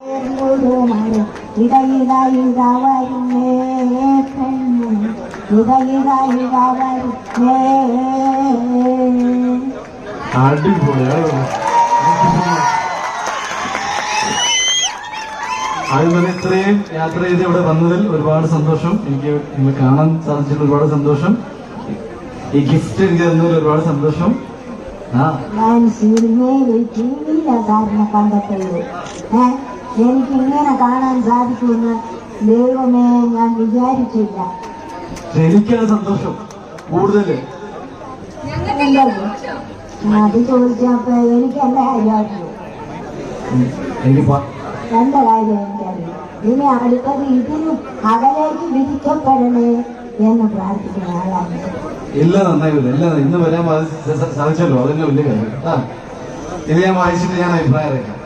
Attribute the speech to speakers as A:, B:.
A: ആദ്യം തന്നെ ഇത്രയും യാത്ര ചെയ്ത് ഇവിടെ വന്നതിൽ ഒരുപാട് സന്തോഷം. എനിക്ക് നിങ്ങൾ കാണാൻ സാധിച്ചതിൽ ഒരുപാട് സന്തോഷം. ഈ ഗിഫ്റ്റ് എനിക്ക് തന്നതിൽ ഒരുപാട് സന്തോഷം.
B: ഞാൻ സിനിമയിൽ ടിവിയിലാണ് കണ്ടിട്ടുള്ളൂ. എനിക്ക് ഇങ്ങനെ കാണാൻ സാധിക്കുമെന്ന് ദൈവമേ ഞാൻ വിചാരിച്ചില്ല.
A: എനിക്കാണ് സന്തോഷം കൂടുതൽ.
B: അത് ചോദിച്ചപ്പോ എനിക്ക് എന്റെ കാര്യമായിരുന്നു. എന്റെ കാര്യം എനിക്കറിയാം. ഇനി അടുത്തത് ഇതിന് അകലേക്ക് വിധിക്കപ്പെടണേ എന്ന് പ്രാർത്ഥിക്കുന്ന ആളാണ്.
A: എല്ലാം നന്നായില്ല, എല്ലാം ഇന്ന് വരാൻ സാധിച്ചല്ലോ, അതന്നെ വലിയ കാര്യം. ഇത് ഞാൻ വായിച്ചിട്ട് ഞാൻ അഭിപ്രായം അറിയിക്കാം.